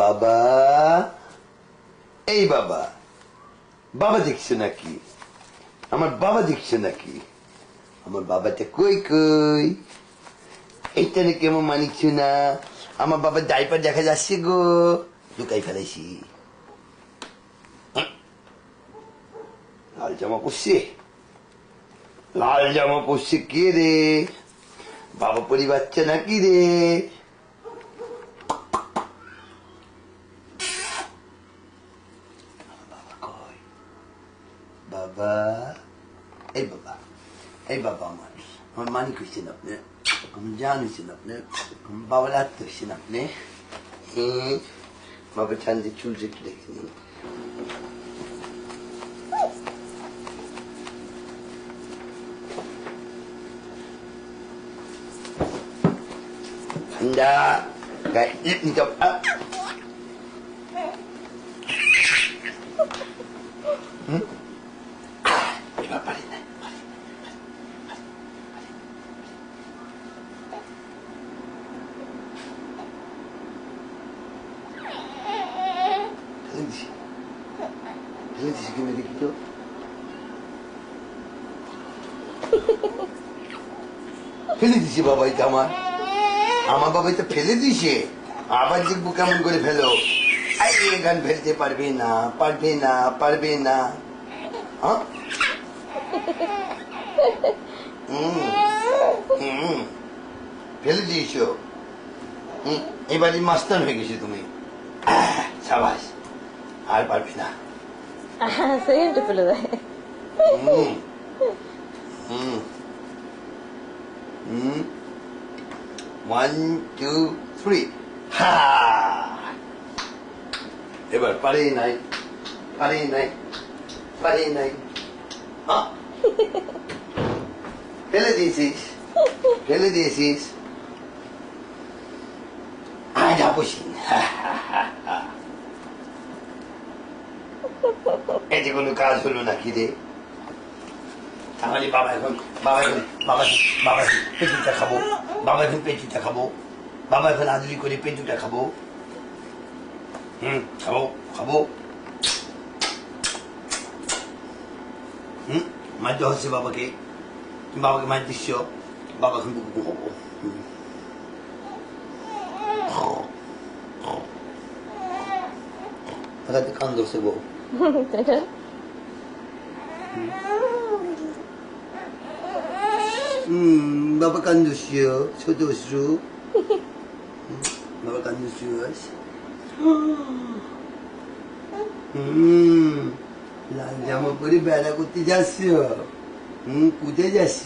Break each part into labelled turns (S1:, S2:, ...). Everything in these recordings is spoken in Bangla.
S1: বাবা, এই বাবা, বাবা দেখছে নাকি? আমার বাবা দেখছে নাকি? আমার বাবাটা কই কই? এইটা নাকি আমার মানিকছ না? আমার বাবার ডাইপার দেখা যাচ্ছে গো, লুকাই ফেলাইছি। লাল জামা পরছে, লাল জামা পরছে কে রে? বাবা পরিবারছে নাকি রে? বাবা, এই বাবা, এই বাবা, আমার মানিক হয়েছেন আপনি, আমার জান হয়েছেন আপনি, আমার বাবার আত্ম হয়েছেন আপনি। বাবা চান্দি চুল একটু দেখে নিন। ঠান্ডা গায়ে নিতে এবার পারি না। ফেলে দিছি বাবা, এটা আমার বাবা এটা ফেলে দিছে। আবার দেখবো কেমন করে ফেলো। এই গান ফেলতে পারবে না, পারবে না, পারবে না। ফেলে দিয়েছ, এবারে মাস্তান হয়ে গেছে তুমি। সাবাস, আর পারবে না।
S2: সেকেন্ডে ফেলে দেয়।
S1: 1 2 3, হা! এবার পারি নাই, পারি নাই, পারি নাই। ফেলে দিয়েছিস, ফেলে দিয়েছিস। বসি, এতে কোনো কাজ হলো নাকি রে? তাহলে বাবা এখন পেঁচুটা খাবো, বাবা এখন পেঁচুটা খাবো, বাবা এখন আদলি করে পেঁচুটা খাবো। খাবো খাবো। মারতে হচ্ছে বাবাকে, বাবাকে মার দিচ্ছ, বাবা এখন খাবো। কান ধরছে বউ। বাবা কান ধরছে, ছোট অশ্রু, বাবা কান ধরছে। লাল জামা পরে বেড়া করতে যাচ্ছ? কুদে যাচ্ছ?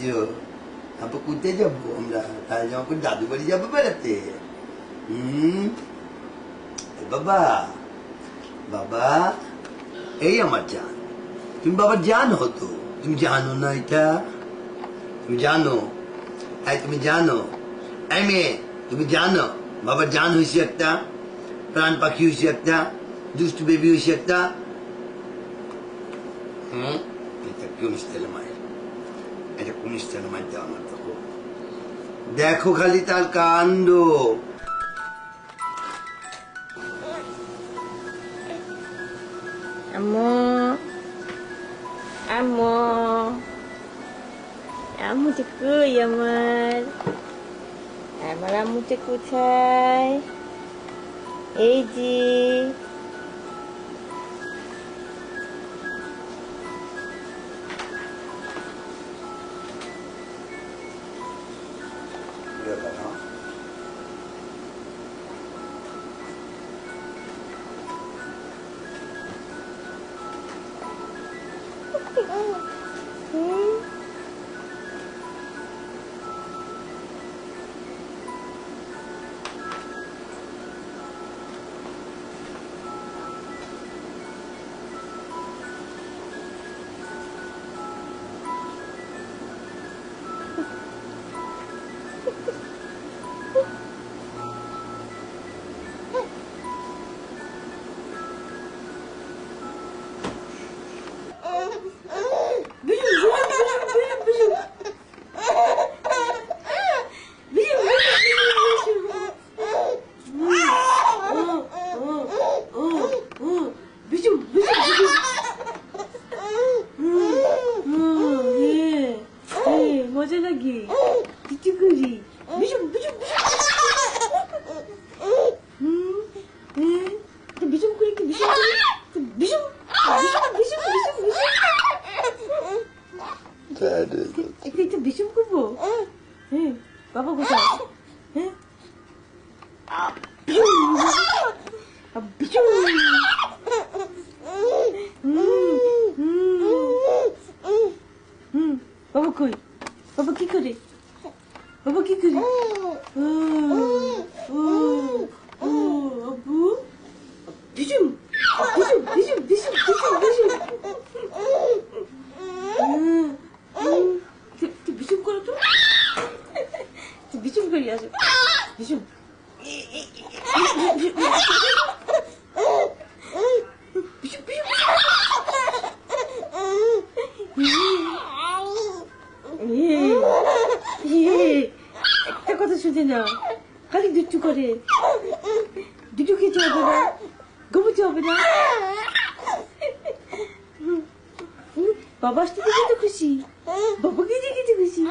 S1: তারপর কুদে যাবো আমরা, লাল জামা পরে দাদু বাড়ি যাবো বেড়াতে। বাবা, বাবা, এই আমার জান, তুমি বাবার জান হতো, তুমি জানো না এটা? তুমি জানো? তুমি জানো? এই মেয়ে, তুমি জানো বাবার জান হয়েছে একটা, প্রাণ পাখি হয়েছে একটা, দুষ্টু বেবি হয়েছে একটা। এটা কোন স্টাইলে মায়ের, এটা কোন স্টাইলে মায়ের দেওয়া আমার দেখো, দেখো খালি তার কাণ্ড।
S2: আম্মু, আম্মু, আম্মুটা কই আমার? আমার আম্মুটা কোথায়? এই যে লাগে কিছু করি বিশুম বিশুম বিশুম করি কি বিশুম করি বিশুম বিশুম বিশুম বিশুম একটা বিশুম করবো হ্যাঁ বাবা কোথায় হ্যাঁ বিশুম বাবা কই বাবা কি করে বাবা কি করে আবু বিশুম বিশুম বিশুম বিশুম বিশুম বিশুম তুই বিশুম করো তো তুই বিশুম করি আসো বিশুম একটা কথা শুনে না খালি দুষ্টু করে দুটো খেতে হবে না ঘুমোতে হবে না বাবা আসতে দেখে তো খুশি বাবাকে দেখে তো খুশি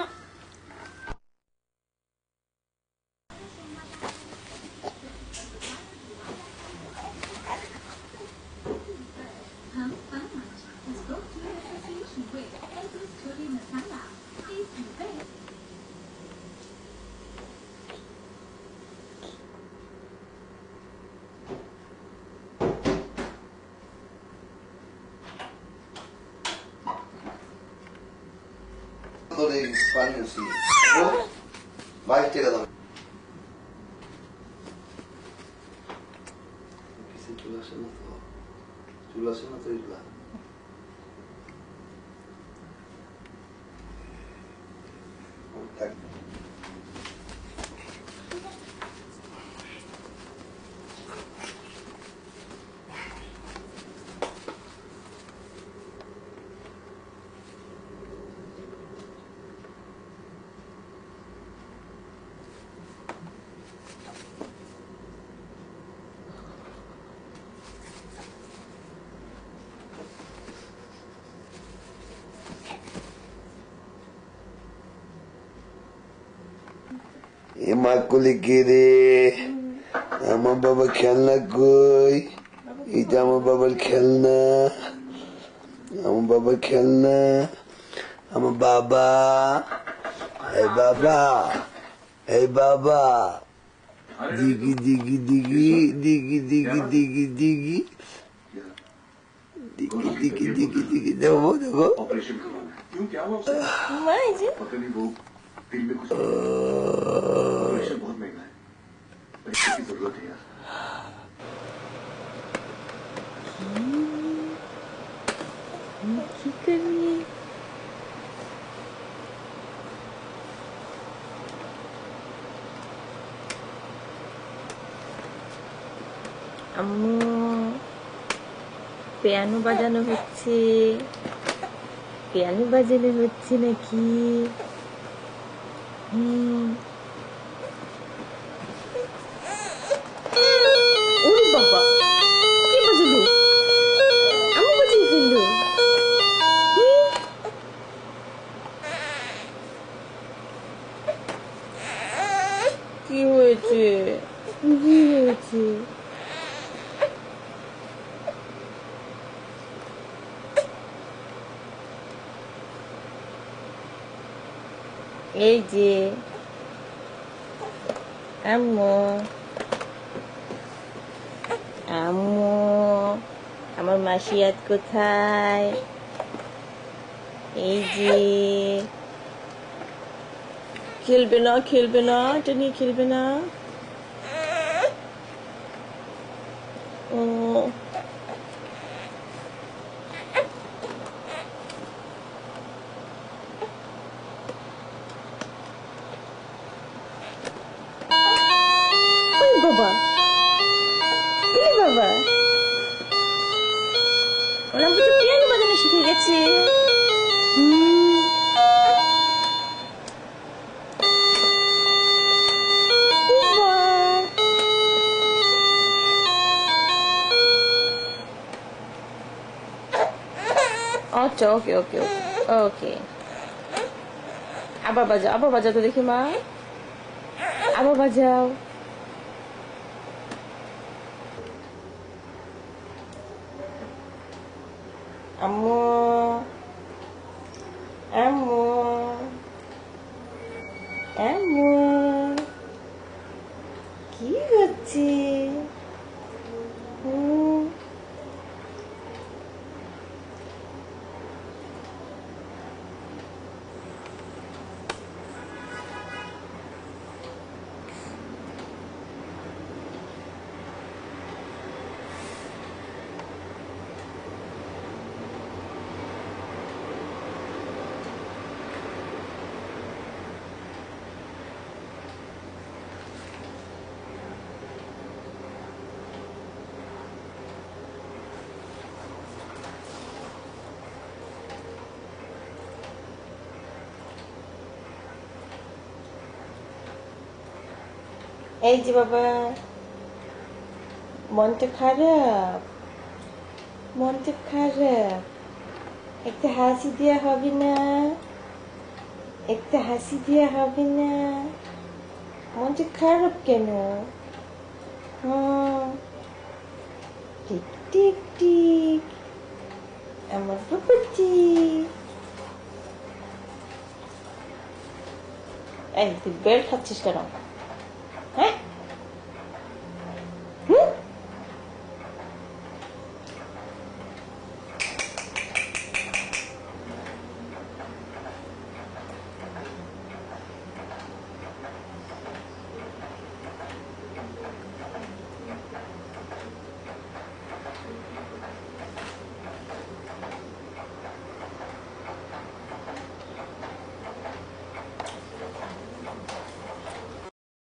S1: En España sí. Vais tirando. Quise chularse no todo. Chularse no todo isla. এমাকুলি কে রে আমার বাবা খেলনা কই এটা আমার বাবার খেলনা আমার বাবার খেলনা আমার বাবা এই বাবা এই বাবা দিগি দিগি দিগি দিগি দিগি দিগি দিগি दिगी दिगी दिगी दिगी देखो देखो
S3: ऑपरेशन करवाना है क्यों क्या हुआ उसे पता नहीं वो दिल में कुछ ऑपरेशन बहुत महंगा है पैसे की जरूरत है यार
S2: কি করি আম্মু পিয়ানো বাজানো হচ্ছে পিয়ানো বাজানো হচ্ছে নাকি ওরে বাবা কি বাজালো আমি বাজিয়ে ফেললো কি হয়েছে কি হয়েছে এই যে আম্মু আম্মু আমার মাসিয়াত কোথায় এই যে খেলবে না এটা নিয়ে খেলবে না ও বাবা বাবা ওরা বুঝি পিয়ানো বাজানো শিখে গেছে আচ্ছা ওকে ওকে ওকে ওকে আবার বাজাও তো দেখি মা, আবার বাজাও। আম্মু আম্মু আম্মু কি হচ্ছে? এই যে বাবা, মনটা খারাপ, মনটা খারাপ, একটা হাসি দেওয়া হবে না? একটা হাসি দেওয়া হবে না? মনটা খারাপ কেন? টিক টিক টিক, আমার বাবাজি। এই তুই বেল খাচ্ছিস কেন?